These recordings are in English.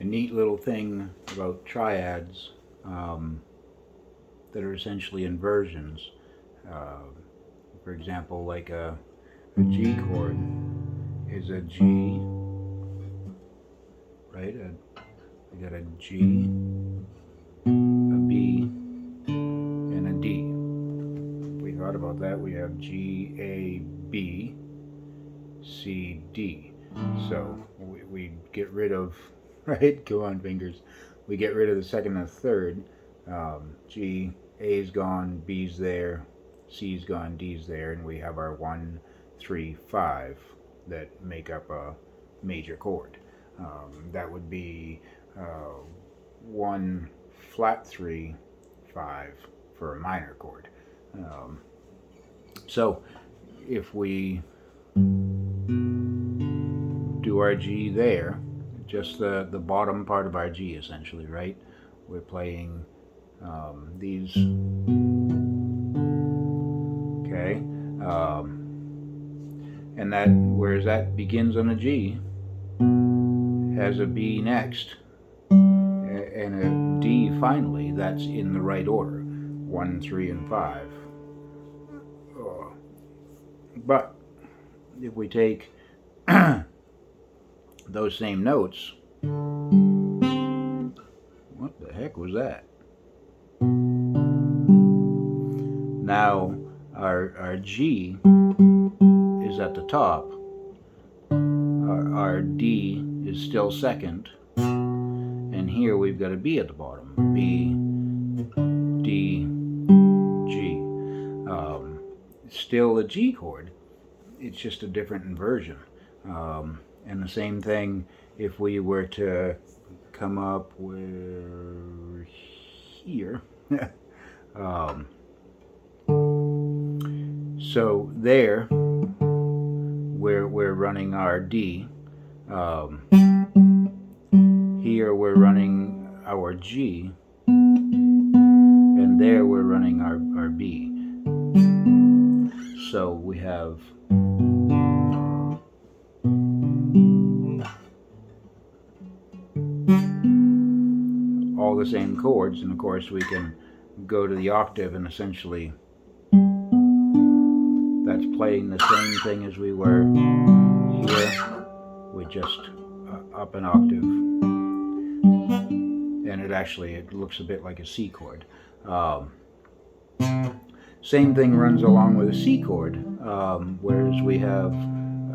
a neat little thing about triads that are essentially inversions. Uh, for example, like a G chord is a G, right? We got a G, a B, and a D. If we thought about that, we have G, A, B, C, D. So we get rid of, right? Go on, fingers. We get rid of the second and the third. G, A's gone, B's there, C's gone, D's there, and we have our 1, 3, 5 that make up a major chord. That would be 1 flat 3, 5 for a minor chord. So if we do our G there, just the bottom part of our G essentially, right? We're playing these, okay, and that, whereas that begins on a G, has a B next, and a D finally. That's in the right order, 1, 3, and 5. But if we take those same notes, what the heck was that? Now our G is at the top, our D is still second, and here we've got a B at the bottom. B, D, G. Still a G chord, it's just a different inversion. And the same thing if we were to come up with here. So there, we're running our D. Here we're running our G, and there we're running our B. So we have all the same chords, and of course we can go to the octave, and essentially that's playing the same thing as we were here, with just up an octave, and it looks a bit like a C chord. Same thing runs along with a C chord, whereas we have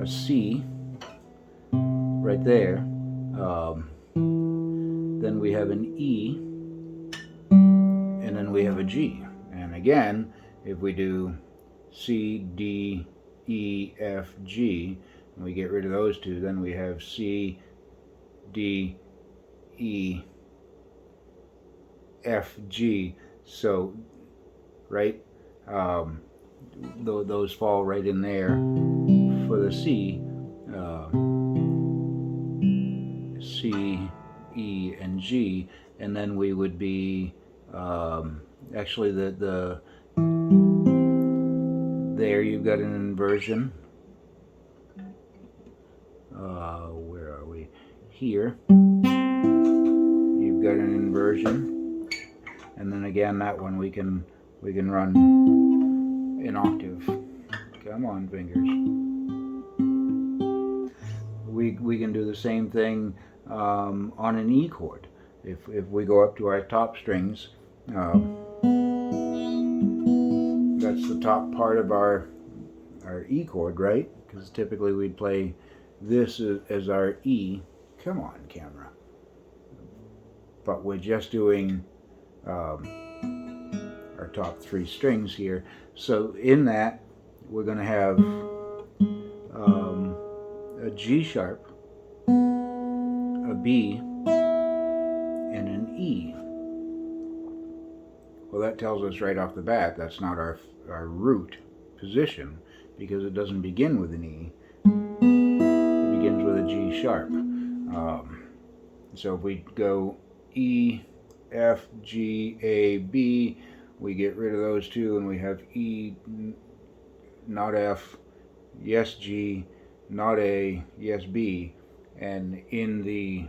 a C right there, then we have an E, and then we have a G. And again, if we do C, D, E, F, G, and we get rid of those two, then we have C, D, E, F, G. So, right, those fall right in there for the C, C, E, and G, and then we would be actually there you've got an inversion. Where are we? Here you've got an inversion, and then again that one we can run an octave. Come on, fingers. We can do the same thing on an E chord. If we go up to our top strings, that's the top part of our E chord, right? Because typically we'd play this as our E. Come on, camera. But we're just doing our top 3 strings here. So in that, we're going to have a G sharp, a B, and an E. Well, that tells us right off the bat that's not our root position, because it doesn't begin with an E. It begins with a G sharp. So if we go E, F, G, A, B, we get rid of those two, and we have E, not F, yes G, not A, yes B, and in the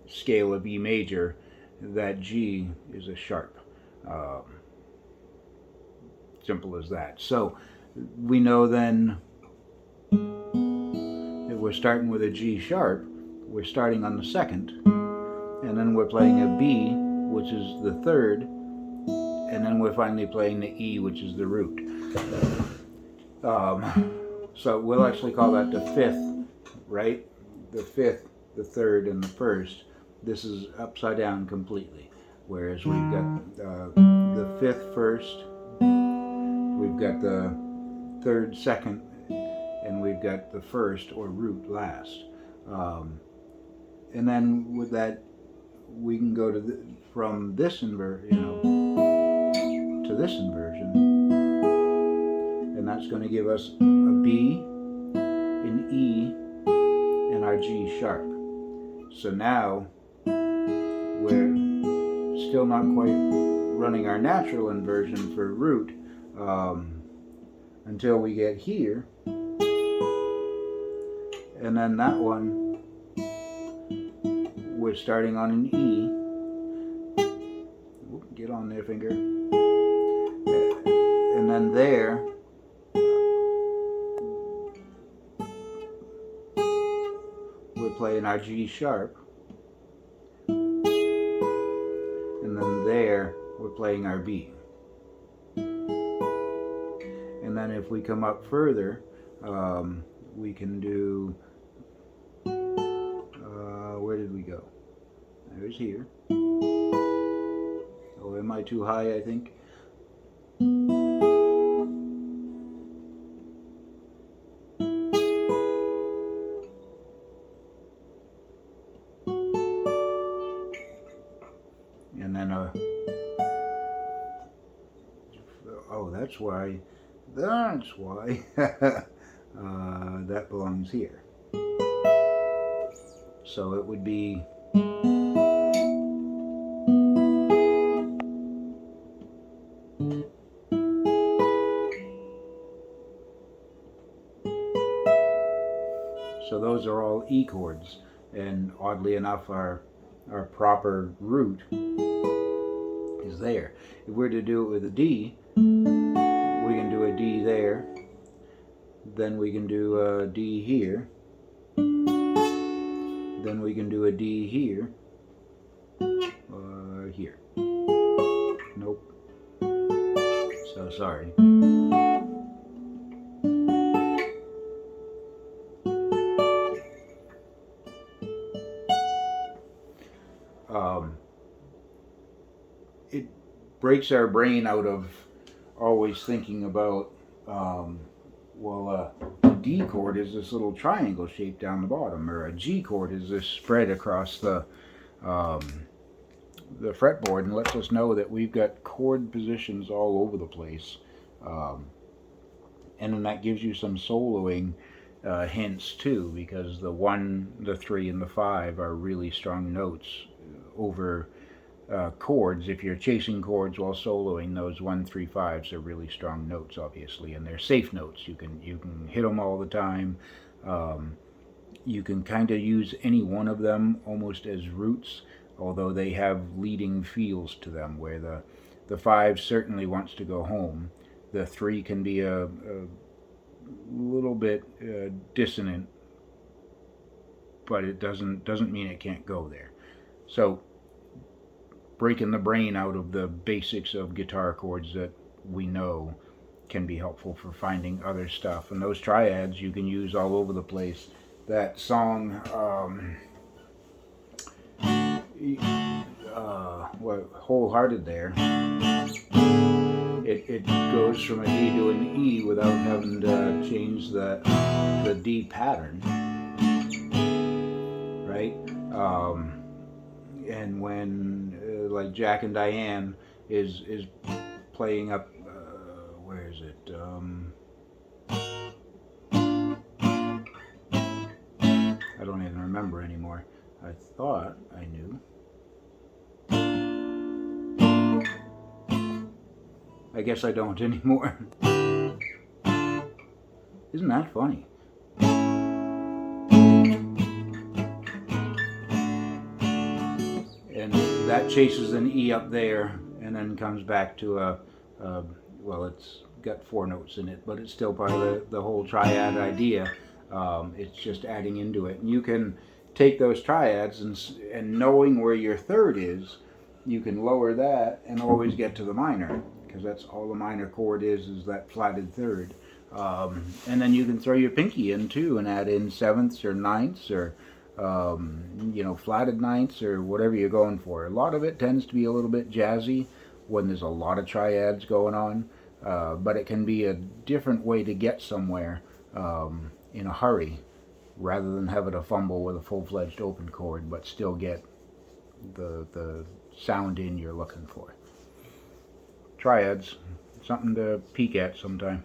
scale of E major, that G is a sharp. Simple as that. So we know then that we're starting with a G sharp, we're starting on the second, and then we're playing a B, which is the third, and then we're finally playing the E, which is the root. So we'll actually call that the fifth, right? The fifth, the third, and the first. This is upside down completely. Whereas we've got the fifth first, we've got the third second, and we've got the first or root last. And then with that, we can go to from this inversion, to this inversion, and that's going to give us a B, an E, and our G sharp. So now we're still not quite running our natural inversion for root until we get here, and then that one we're starting on an E. Get on there, finger. And then there we're playing our G sharp, and then there we're playing our B. And then if we come up further, we can do, where did we go? There's here. Oh, am I too high, I think? And then oh, that's why that belongs here. So it would be so those are all E chords, and oddly enough our proper root is there. If we're to do it with a D, we can do a D there, then we can do a D here, then we can do a D here, here. Nope. So sorry. It breaks our brain out of always thinking about, well, a D chord is this little triangle shape down the bottom, or a G chord is this spread across the fretboard, and lets us know that we've got chord positions all over the place. And then that gives you some soloing hints too, because the 1, the 3, and the 5 are really strong notes over chords. If you're chasing chords while soloing, those 1, 3, 5s are really strong notes, obviously, and they're safe notes. You can hit them all the time. You can kind of use any one of them almost as roots, although they have leading feels to them, where the 5 certainly wants to go home. The 3 can be a little bit dissonant, but it doesn't mean it can't go there. So breaking the brain out of the basics of guitar chords that we know can be helpful for finding other stuff. And those triads you can use all over the place. That song, Wholehearted there, it goes from a D to an E without having to change the D pattern, right? And when like Jack and Diane is playing up, where is it? I don't even remember anymore. I thought I knew. I guess I don't anymore. Isn't that funny? that chases an E up there and then comes back to well, it's got 4 notes in it, but it's still part of the whole triad idea. It's just adding into it. And you can take those triads and knowing where your third is, you can lower that and always get to the minor, because that's all the minor chord is that flatted third. And then you can throw your pinky in too and add in sevenths or ninths or you know, flatted ninths or whatever you're going for. A lot of it tends to be a little bit jazzy when there's a lot of triads going on, but it can be a different way to get somewhere in a hurry, rather than having to fumble with a full-fledged open chord, but still get the sound in you're looking for. Triads, something to peek at sometime.